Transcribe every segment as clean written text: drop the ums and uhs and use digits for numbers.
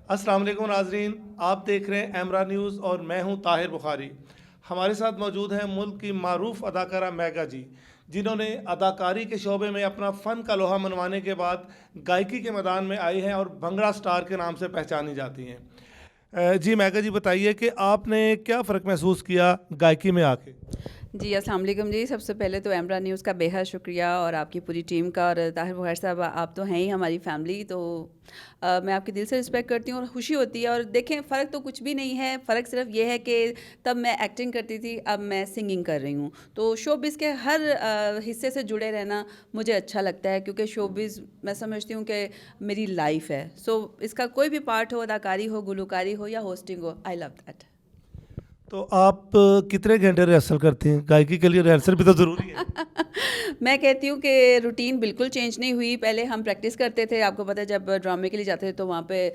السلام علیکم ناظرین، آپ دیکھ رہے ہیں ایمرا نیوز اور میں ہوں طاہر بخاری۔ ہمارے ساتھ موجود ہیں ملک کی معروف اداکارہ میگا جی، جنہوں نے اداکاری کے شعبے میں اپنا فن کا لوہا منوانے کے بعد گائیکی کے میدان میں آئی ہیں اور بھنگڑا سٹار کے نام سے پہچانی جاتی ہیں۔ جی میگا جی، بتائیے کہ آپ نے کیا فرق محسوس کیا گائیکی میں آ کے؟ جی السلام علیکم جی، سب سے پہلے تو ایمرا نیوز کا بے حد شکریہ اور آپ کی پوری ٹیم کا، اور طاہر بخیر صاحب آپ تو ہیں ہی ہماری فیملی، تو میں آپ کے دل سے رسپیکٹ کرتی ہوں اور خوشی ہوتی ہے۔ اور دیکھیں، فرق تو کچھ بھی نہیں ہے، فرق صرف یہ ہے کہ تب میں ایکٹنگ کرتی تھی، اب میں سنگنگ کر رہی ہوں۔ تو شوبز کے ہر حصے سے جڑے رہنا مجھے اچھا لگتا ہے، کیونکہ شوبز میں سمجھتی ہوں کہ میری لائف ہے۔ سو اس کا کوئی بھی پارٹ ہو، اداکاری ہو، گلوکاری ہو یا hosting who, I love that. تو آپ کتنے گھنٹے ریہرسل کرتی ہیں؟ گائیکی کے لیے ریہرسل بھی تو ضروری ہے۔ میں کہتی ہوں کہ روٹین بالکل چینج نہیں ہوئی۔ پہلے ہم پریکٹس کرتے تھے، آپ کو پتہ ہے جب ڈرامے کے لیے جاتے تھے تو وہاں پہ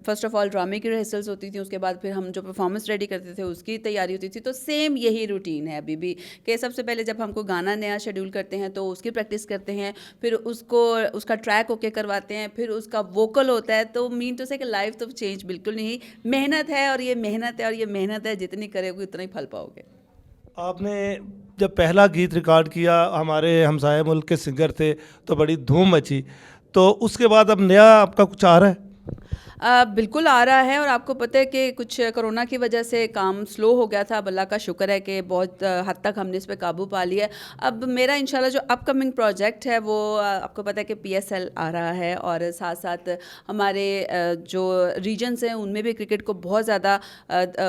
فرسٹ آف آل ڈرامے کی ریہرسلس ہوتی تھیں، اس کے بعد پھر ہم جو پرفارمنس ریڈی کرتے تھے اس کی تیاری ہوتی تھی۔ تو سیم یہی روٹین ہے ابھی بھی، کہ سب سے پہلے جب ہم کو گانا نیا شیڈیول کرتے ہیں تو اس کی پریکٹس کرتے ہیں، پھر اس کا ٹریک اوکے کرواتے ہیں، پھر اس کا ووکل ہوتا ہے۔ تو مین تو سے کہ لائف تو چینج بالکل نہیں، محنت ہے اور یہ محنت ہے، اور یہ محنت ہے جتنی کرے گی اتنا ہی پھل پاؤ گے۔ آپ نے جب پہلا گیت ریکارڈ کیا، ہمارے ہمسائے ملک کے سنگر تھے تو بڑی دھوم مچی، تو اس کے بعد اب نیا آپ کا کچھ آ رہا ہے؟ بالکل آ رہا ہے، اور آپ کو پتہ ہے کہ کچھ کرونا کی وجہ سے کام سلو ہو گیا تھا۔ اب اللہ کا شکر ہے کہ بہت حد تک ہم نے اس پہ قابو پا لیا ہے۔ اب میرا انشاءاللہ جو اپ کمنگ پروجیکٹ ہے وہ آپ کو پتہ ہے کہ PSL آ رہا ہے، اور ساتھ ساتھ ہمارے جو ریجنس ہیں ان میں بھی کرکٹ کو بہت زیادہ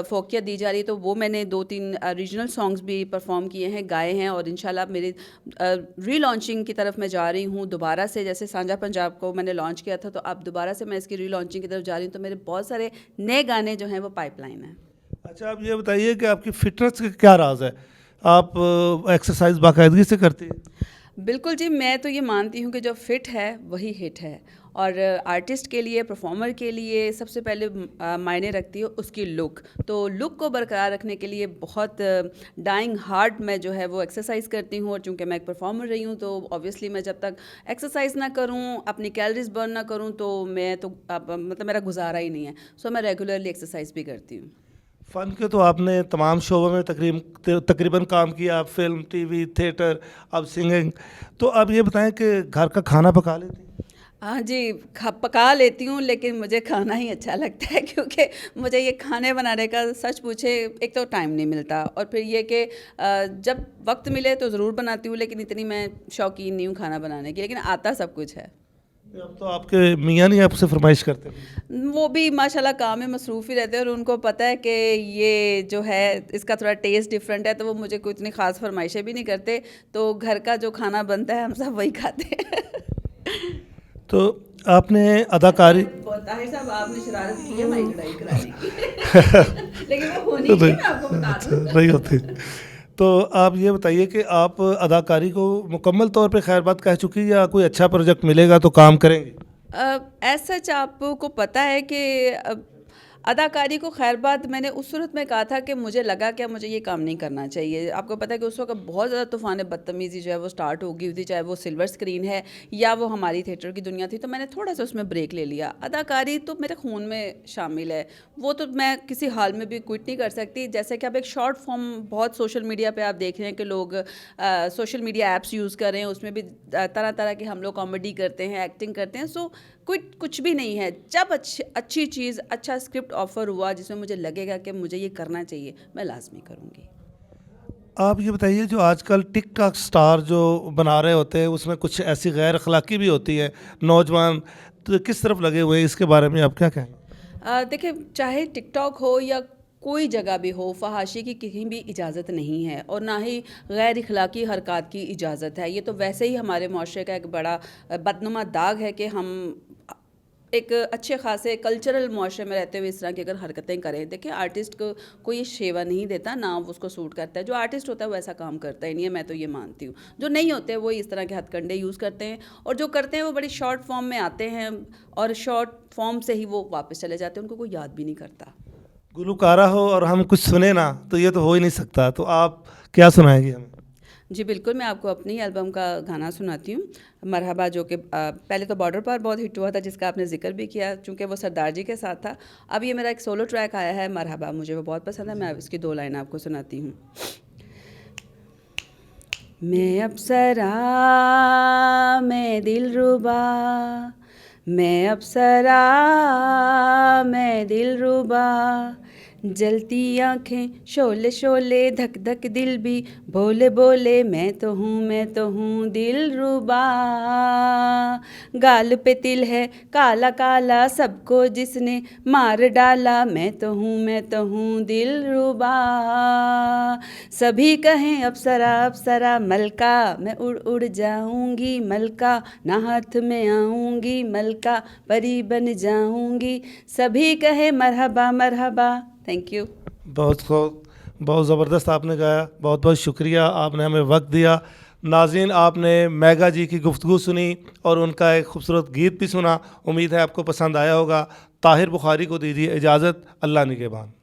فوقیت دی جا رہی ہے۔ تو وہ میں نے 2-3 ریجنل سانگز بھی پرفارم کیے ہیں، گائے ہیں، اور انشاءاللہ میری ری لانچنگ کی طرف میں جا رہی ہوں دوبارہ سے۔ جیسے سانجا پنجاب کو میں نے لانچ کیا تھا، تو اب دوبارہ سے میں اس کی ری لانچنگ کی طرف جا رہی ہوں۔ تو میرے بہت سارے نئے گانے جو ہیں وہ پائپ لائن ہیں۔ اچھا، آپ یہ بتائیے کہ آپ کی فٹنس کا کیا راز ہے؟ آپ ایکسرسائز باقاعدگی سے کرتی ہیں؟ بالکل جی، میں تو یہ مانتی ہوں کہ جو فٹ ہے وہی ہٹ ہے، اور آرٹسٹ کے لیے، پرفارمر کے لیے سب سے پہلے معنی رکھتی ہے اس کی لک۔ تو لک کو برقرار رکھنے کے لیے بہت ڈائنگ ہارڈ میں جو ہے وہ ایکسرسائز کرتی ہوں، اور چونکہ میں ایک پرفارمر رہی ہوں تو اوبویسلی میں جب تک ایکسرسائز نہ کروں، اپنی کیلریز برن نہ کروں، تو میں تو مطلب میرا گزارا ہی نہیں ہے۔ سو میں ریگولرلی ایکسرسائز بھی کرتی ہوں۔ فن کے تو آپ نے تمام شعبوں میں تقریباً کام کیا، فلم، ٹی وی، تھیٹر، اب سنگنگ۔ تو آپ یہ بتائیں کہ گھر کا کھانا پکا لیتی ہیں؟ ہاں جی، پکا لیتی ہوں، لیکن مجھے کھانا ہی اچھا لگتا ہے، کیونکہ مجھے یہ کھانے بنانے کا سچ پوچھے ایک تو ٹائم نہیں ملتا، اور پھر یہ کہ جب وقت ملے تو ضرور بناتی ہوں، لیکن اتنی میں شوقین نہیں ہوں کھانا بنانے کی، لیکن آتا سب کچھ ہے۔ اب تو آپ کے میاں نہیں آپ سے فرمائش کرتے؟ وہ بھی ماشاءاللہ کام میں مصروف ہی رہتے ہیں، اور ان کو پتہ ہے کہ یہ جو ہے اس کا تھوڑا ٹیسٹ ڈفرینٹ ہے، تو وہ مجھے کوئی اتنی خاص فرمائشیں بھی نہیں کرتے۔ تو گھر کا جو کھانا بنتا ہے ہم سب وہی کھاتے ہیں۔ تو آپ نے اداکاری طاہر صاحب، آپ نے شرارت کی ہے ہماری لڑائی کرانے کی، لیکن وہ ہونی تھی، میں آپ کو بتا دوں۔ نہیں ہوتی۔ تو آپ یہ بتائیے کہ آپ اداکاری کو مکمل طور پہ خیر بات کہہ چکی، یا کوئی اچھا پروجیکٹ ملے گا تو کام کریں گے؟ ایز سچ آپ کو پتہ ہے کہ اداکاری کو خیر بات میں نے اس صورت میں کہا تھا کہ مجھے لگا کہ مجھے یہ کام نہیں کرنا چاہیے۔ آپ کو پتہ ہے کہ اس وقت بہت زیادہ طوفان بدتمیزی جو ہے وہ سٹارٹ ہو گئی ہوئی تھی، چاہے وہ سلور اسکرین ہے یا وہ ہماری تھیٹر کی دنیا تھی، تو میں نے تھوڑا سا اس میں بریک لے لیا۔ اداکاری تو میرے خون میں شامل ہے، وہ تو میں کسی حال میں بھی کوئٹ نہیں کر سکتی۔ جیسے کہ اب ایک شارٹ فارم بہت سوشل میڈیا پہ آپ دیکھ رہے ہیں کہ لوگ سوشل میڈیا ایپس یوز کر رہے ہیں، اس میں بھی طرح طرح کے ہم لوگ کامیڈی کرتے ہیں، ایکٹنگ کرتے ہیں۔ سو کچھ بھی نہیں ہے، جب اچھی چیز، اچھا اسکرپٹ آفر ہوا جس میں مجھے لگے گا کہ مجھے یہ کرنا چاہیے، میں لازمی کروں گی۔ آپ یہ بتائیے، جو آج کل ٹک ٹاک سٹار جو بنا رہے ہوتے ہیں اس میں کچھ ایسی غیر اخلاقی بھی ہوتی ہے، نوجوان تو کس طرف لگے ہوئے ہیں، اس کے بارے میں آپ کیا کہیں؟ دیکھیں، چاہے ٹک ٹاک ہو یا کوئی جگہ بھی ہو، فحاشی کی کہیں بھی اجازت نہیں ہے، اور نہ ہی غیر اخلاقی حرکات کی اجازت ہے۔ یہ تو ویسے ہی ہمارے معاشرے کا ایک بڑا بدنما داغ ہے کہ ہم ایک اچھے خاصے کلچرل معاشرے میں رہتے ہوئے اس طرح کی اگر حرکتیں کریں۔ دیکھیں، آرٹسٹ کو یہ شیوا نہیں دیتا، نہ اس کو سوٹ کرتا ہے۔ جو آرٹسٹ ہوتا ہے وہ ایسا کام کرتا ہی نہیں ہے، میں تو یہ مانتی ہوں۔ جو نہیں ہوتے وہ اس طرح کے ہتھ کنڈے یوز کرتے ہیں، اور جو کرتے ہیں وہ بڑی شارٹ فارم میں آتے ہیں، اور شارٹ فارم سے ہی وہ واپس چلے جاتے ہیں، ان کو کوئی یاد بھی نہیں کرتا۔ گلوکارہ ہو اور ہم کچھ سنیں نا، تو یہ تو ہو ہی نہیں سکتا۔ تو آپ کیا سنائیں گے ہمیں؟ جی بالکل، میں آپ کو اپنی البم کا گانا سناتی ہوں، مرحبا، جو کہ پہلے تو بارڈر پر بہت ہٹ ہوا تھا، جس کا آپ نے ذکر بھی کیا چونکہ وہ سردار جی کے ساتھ تھا. اب یہ میرا ایک سولو ٹریک آیا ہے مرحبا، مجھے وہ بہت پسند ہے. میں اس کی 2 لائنیں آپ کو سناتی ہوں. میں اپسرا میں دلربا، میں اپسرا میں دلربا، جلتی آنکھیں شعلے شعلے، دھک دھک دل بھی بولے بولے، میں تو ہوں دلربا. گال پہ تل ہے کالا کالا، سب کو جس نے مار ڈالا، میں تو ہوں دلربا. سبھی کہیں اپسرا اپسرا، ملکہ میں اڑ اڑ جاؤں گی، ملکہ نہ ہاتھ میں آؤں گی، ملکہ پری بن جاؤں گی. سبھی کہے مرحبا مرحبا. Thank you. بہت زبردست آپ نے گایا. بہت بہت شکریہ، آپ نے ہمیں وقت دیا. ناظرین، آپ نے میگا جی کی گفتگو سنی اور ان کا ایک خوبصورت گیت بھی سنا. امید ہے آپ کو پسند آیا ہوگا. طاہر بخاری کو دیجیے اجازت. اللہ نگہبان.